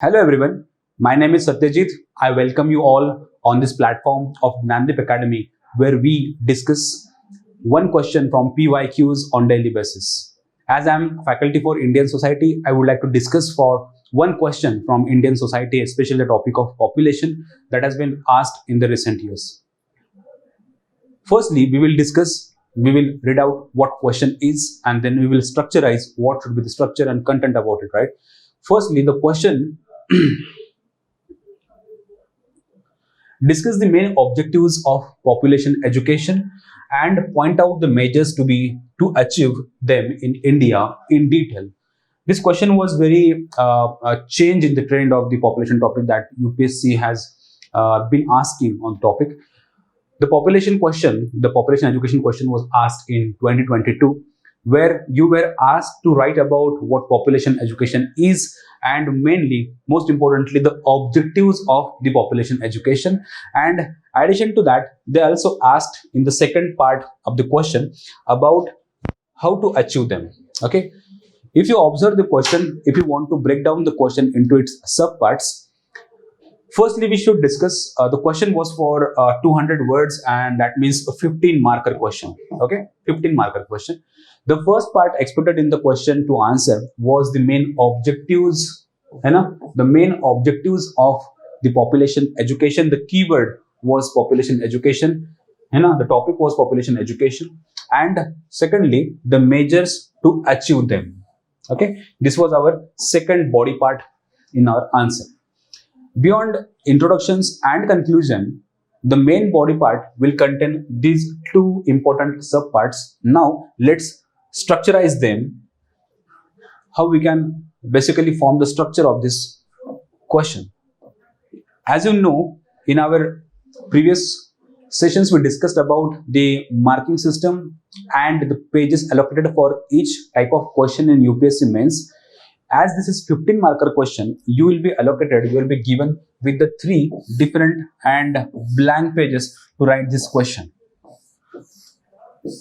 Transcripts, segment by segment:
Hello everyone, my name is Satyajeet. I welcome you all on this platform of Dnyanadeep Academy where we discuss one question from PYQs on daily basis. As I am faculty for Indian society, I would like to discuss for one question from Indian society, especially the topic of population that has been asked in the recent years. Firstly, we will read out what question is, and then we will structureize what should be the structure and content about it, right? Firstly, the question discuss the main objectives of population education and point out the measures to achieve them in India in detail. This question was very a change in the trend of the population topic that UPSC has been asking on the topic. The population education question was asked in 2022, where you were asked to write about what population education is and mainly, most importantly, the objectives of the population education. And in addition to that, they also asked in the second part of the question about how to achieve them. Okay. If you observe the question, if you want to break down the question into its subparts, firstly, we should discuss the question was for 200 words, and that means a 15 marker question. Okay, 15 marker question. The first part expected in the question to answer was the main objectives, the main objectives of the population education. The keyword was population education, the topic was population education, and secondly, the measures to achieve them. Okay, this was our second body part in our answer. Beyond introductions and conclusion, the main body part will contain these two important subparts. Now, let's structurize them, how we can basically form the structure of this question. As you know, in our previous sessions, we discussed about the marking system and the pages allocated for each type of question in UPSC Mains. As this is 15 marker question, you will be given with the 3 different and blank pages to write this question.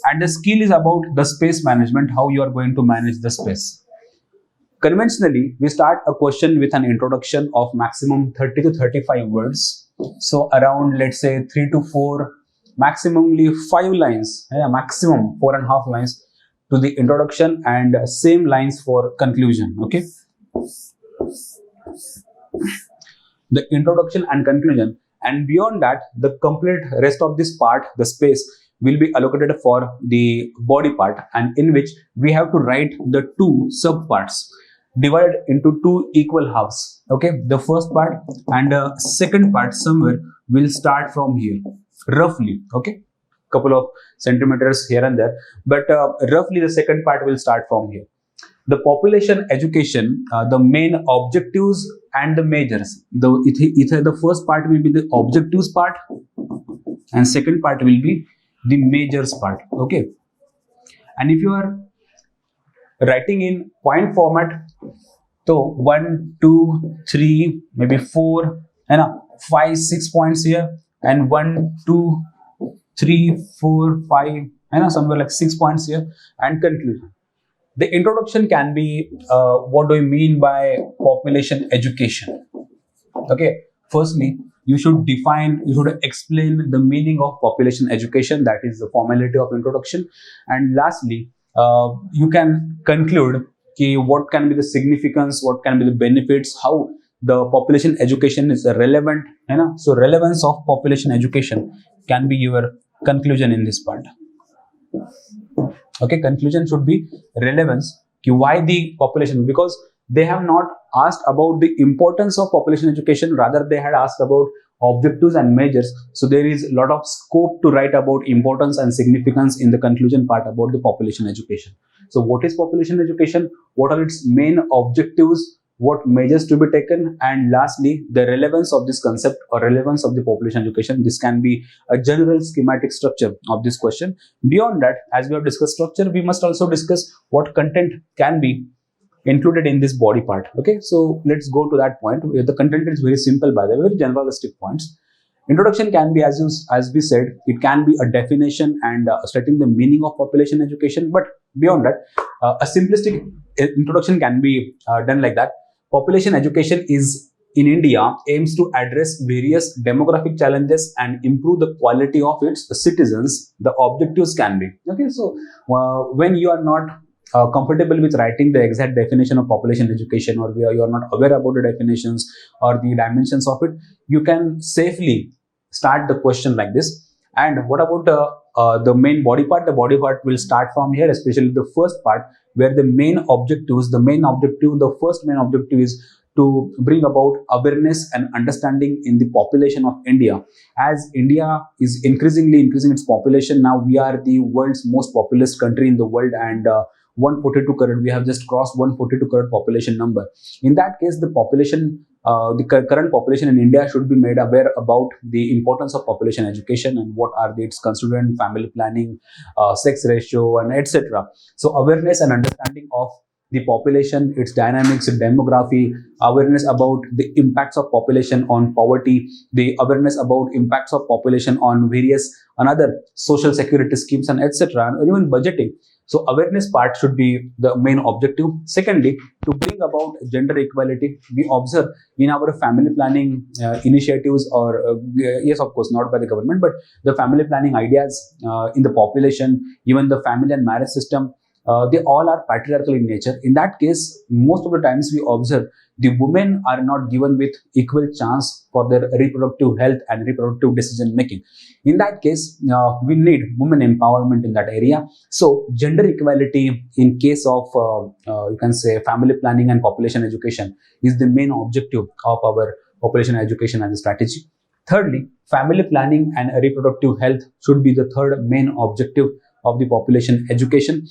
And the skill is about the space management, how you are going to manage the space. Conventionally, we start a question with an introduction of maximum 30 to 35 words. So around, let's say, 3 to 4, maximally 5 lines, maximum 4.5 lines to the introduction and same lines for conclusion. Okay, the introduction and conclusion, and beyond that, the complete rest of this part, the space, will be allocated for the body part, and in which we have to write the 2 subparts divided into 2 equal halves. Okay, the first part and the second part somewhere will start from here, roughly. Okay, couple of centimeters here and there, but roughly the second part will start from here. The population education, the main objectives and the measures. The first part will be the objectives part, and second part will be the measures part. Okay, and if you are writing in point format, so 1, 2, 3, maybe 4, and 5, 6 points here, and 1, 2, 3, 4, 5, somewhere like 6 points here, and conclusion. The introduction can be what do you mean by population education? Okay, firstly, you should explain the meaning of population education, that is the formality of introduction, and lastly, you can conclude what can be the significance, what can be the benefits, how the population education is relevant. So relevance of population education can be your conclusion in this part. Okay, conclusion should be relevance. Why the population? Because they have not asked about the importance of population education, rather they had asked about objectives and measures. So there is a lot of scope to write about importance and significance in the conclusion part about the population education. So what is population education? What are its main objectives? What measures to be taken? And lastly, the relevance of this concept or relevance of the population education. This can be a general schematic structure of this question. Beyond that, as we have discussed structure, we must also discuss what content can be included in this body part. Okay, so let's go to that point. The content is very simple, by the way, very generalistic points. Introduction can be, as we said, it can be a definition and stating the meaning of population education. But beyond that, a simplistic introduction can be done like that. Population education is in India aims to address various demographic challenges and improve the quality of its citizens. The objectives can be okay. So when you are not comfortable with writing the exact definition of population education, or you are not aware about the definitions or the dimensions of it, you can safely start the question like this. And what about the main body part? The body part will start from here, especially the first part, where the first main objective is to bring about awareness and understanding in the population of India. As India is increasingly increasing its population, now we are the world's most populous country in the world, and 142 crore, we have just crossed 142 crore population number. In that case, the population, the current population in India should be made aware about the importance of population education and what are its constituent, family planning, sex ratio, and etc. So awareness and understanding of the population, its dynamics, its demography, awareness about the impacts of population on poverty, the awareness about impacts of population on various another social security schemes, and etc. and even budgeting. So awareness part should be the main objective. Secondly, to bring about gender equality, we observe in our family planning initiatives, or yes, of course, not by the government, but the family planning ideas in the population, even the family and marriage system, they all are patriarchal in nature. In that case, most of the times we observe the women are not given with equal chance for their reproductive health and reproductive decision making. In that case, we need women empowerment in that area. So gender equality in case of you can say family planning and population education is the main objective of our population education as a strategy. Thirdly, family planning and reproductive health should be the third main objective of the population education,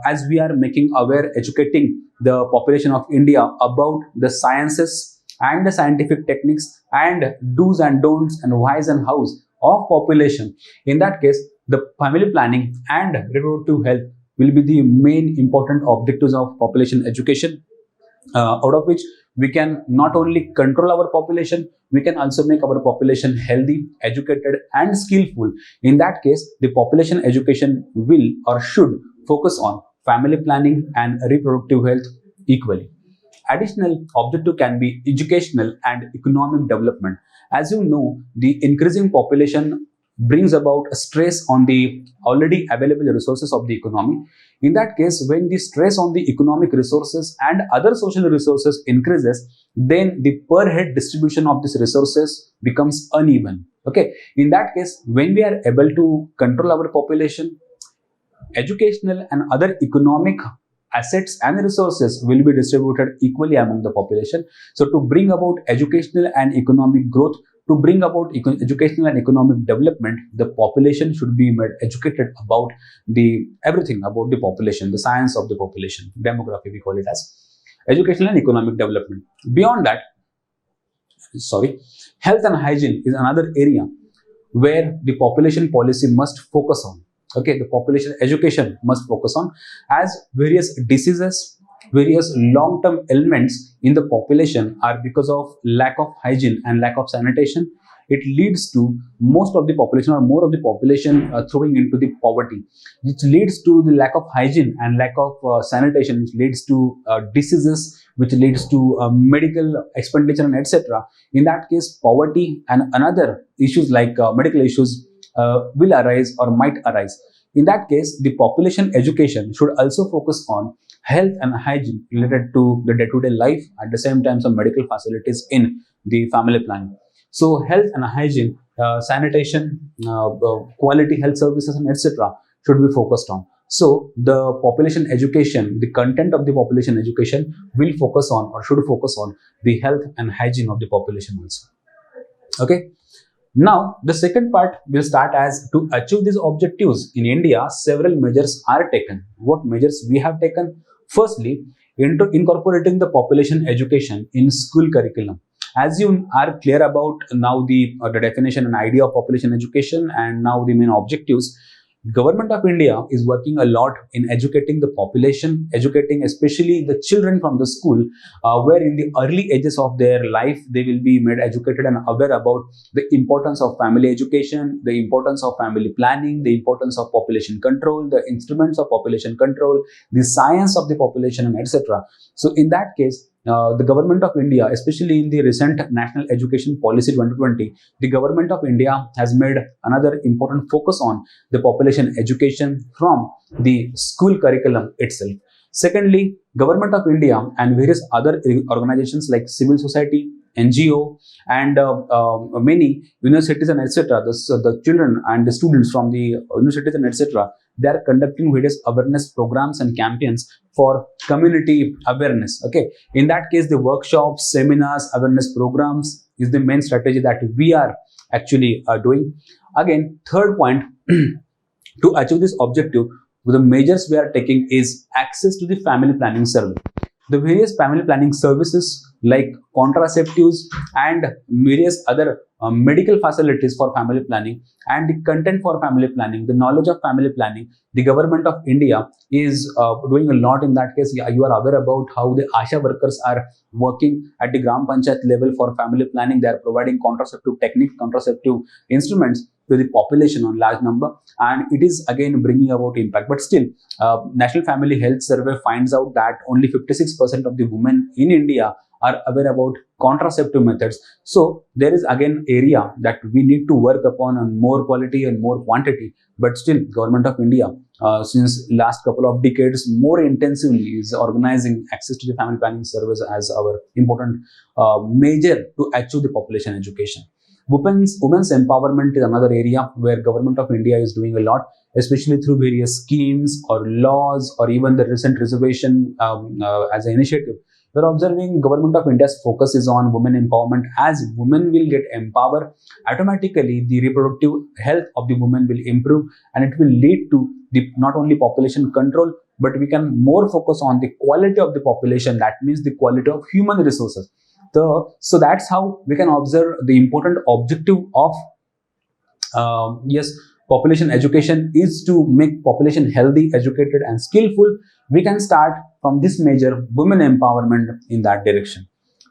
as we are making aware, educating the population of India about the sciences and the scientific techniques and do's and don'ts and whys and hows of population. In that case, the family planning and reproductive health will be the main important objectives of population education, out of which we can not only control our population, we can also make our population healthy, educated, and skillful. In that case, the population education will or should focus on family planning and reproductive health equally. Additional objective can be educational and economic development. As you know, the increasing population brings about a stress on the already available resources of the economy. In that case, when the stress on the economic resources and other social resources increases, then the per head distribution of these resources becomes uneven. Okay. In that case, when we are able to control our population, educational and other economic assets and resources will be distributed equally among the population. So to bring about educational and economic growth, to bring about educational and economic development, the population should be made educated about the everything about the population, the science of the population, demography we call it as educational and economic development. Beyond that, health and hygiene is another area where the population policy must focus on. Okay, the population education must focus on, as various diseases, various long-term ailments in the population are because of lack of hygiene and lack of sanitation. It leads to most of the population or more of the population throwing into the poverty, which leads to the lack of hygiene and lack of sanitation, which leads to diseases, which leads to medical expenditure and etc. In that case, poverty and another issues like medical issues will arise or might arise. In that case, the population education should also focus on health and hygiene related to the day-to-day life, at the same time some medical facilities in the family planning. So health and hygiene, sanitation, quality health services and etc. should be focused on. So the population education, the content of the population education will focus on or should focus on the health and hygiene of the population also. Okay. Now, the second part will start as to achieve these objectives in India, several measures are taken. What measures we have taken? Firstly, incorporating the population education in school curriculum. As you are clear about now the definition and idea of population education and now the main objectives, Government of India is working a lot in educating the population, educating especially the children from the school, where in the early ages of their life, they will be made educated and aware about the importance of family education, the importance of family planning, the importance of population control, the instruments of population control, the science of the population, and etc. So in that case, the government of India, especially in the recent National Education Policy 2020, the government of India has made another important focus on the population education from the school curriculum itself. Secondly, government of India and various other organizations like civil society, NGO, and many universities and etc. The children and the students from the universities and etc. They are conducting various awareness programs and campaigns for community awareness. Okay, in that case, the workshops, seminars, awareness programs is the main strategy that we are actually doing. Again, third point, to achieve this objective, the measures we are taking is access to the family planning service. The various family planning services like contraceptives and various other medical facilities for family planning and the content for family planning, the knowledge of family planning, the government of India is doing a lot in that case. You are aware about how the ASHA workers are working at the Gram Panchayat level for family planning. They are providing contraceptive techniques, contraceptive instruments to the population on large number, and it is again bringing about impact. But still, National Family Health Survey finds out that only 56% of the women in India are aware about contraceptive methods. So there is again area that we need to work upon on more quality and more quantity. But still, Government of India, since last couple of decades, more intensively is organizing access to the family planning service as our important measure to achieve the population education. Women's empowerment is another area where Government of India is doing a lot, especially through various schemes or laws or even the recent reservation as an initiative. We're observing Government of India's focus is on women empowerment. As women will get empowered, automatically the reproductive health of the women will improve, and it will lead to the not only population control, but we can more focus on the quality of the population. That means the quality of human resources. So that's how we can observe the important objective of population education is to make population healthy, educated, and skillful. We can start from this measure, women empowerment, in that direction.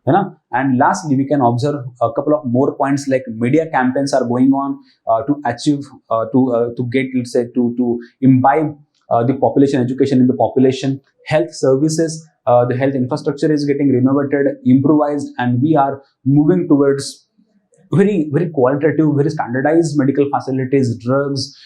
And lastly, we can observe a couple of more points like media campaigns are going on to achieve to get, let's say, to imbibe the population education in the population. Health services, the health infrastructure is getting renovated, improvised, and we are moving towards very qualitative, very standardized medical facilities, drugs,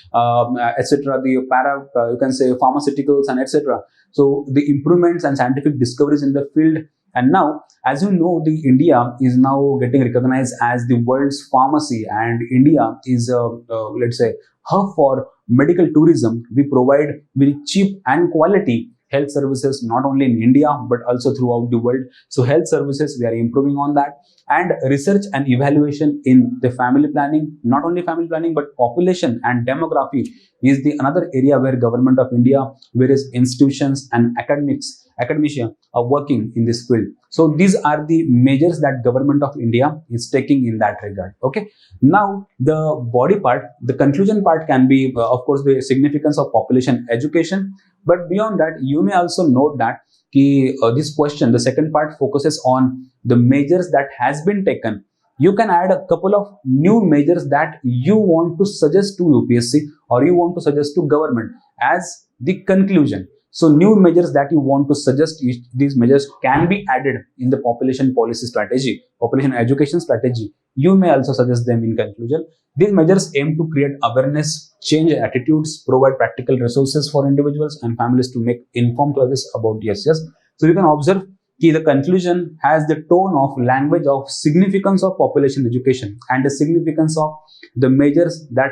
etc. The you can say pharmaceuticals and etc. So the improvements and scientific discoveries in the field. And now, as you know, the India is now getting recognized as the world's pharmacy, and India is let's say hub for medical tourism. We provide very cheap and quality health services not only in India but also throughout the world. So health services, we are improving on that. And research and evaluation in the family planning, not only family planning but population and demography is the another area where Government of India, various institutions and academia are working in this field. So these are the measures that Government of India is taking in that regard. Okay. Now the body part, the conclusion part can be of course the significance of population education. But beyond that, you may also note that this question, the second part, focuses on the measures that has been taken. You can add a couple of new measures that you want to suggest to UPSC or you want to suggest to government as the conclusion. So new measures that you want to suggest, these measures can be added in the population policy strategy, population education strategy. You may also suggest them in conclusion. These measures aim to create awareness, change attitudes, provide practical resources for individuals and families to make informed choices about yes. So you can observe the conclusion has the tone of language of significance of population education and the significance of the measures that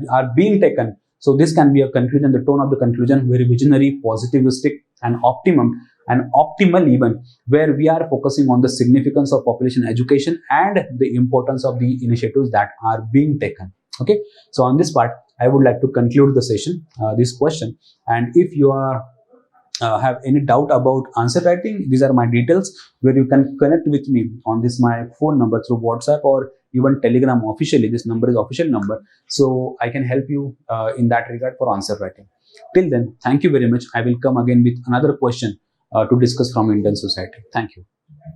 are being taken. So this can be a conclusion, the tone of the conclusion, very visionary, positivistic, and optimal even, where we are focusing on the significance of population education and the importance of the initiatives that are being taken. Okay, so on this part, I would like to conclude the session, this question. And if you are have any doubt about answer writing, these are my details where you can connect with me on this my phone number through WhatsApp or even Telegram officially. This number is official number, so I can help you in that regard for answer writing. Till then, thank you very much. I will come again with another question to discuss from Indian society. Thank you.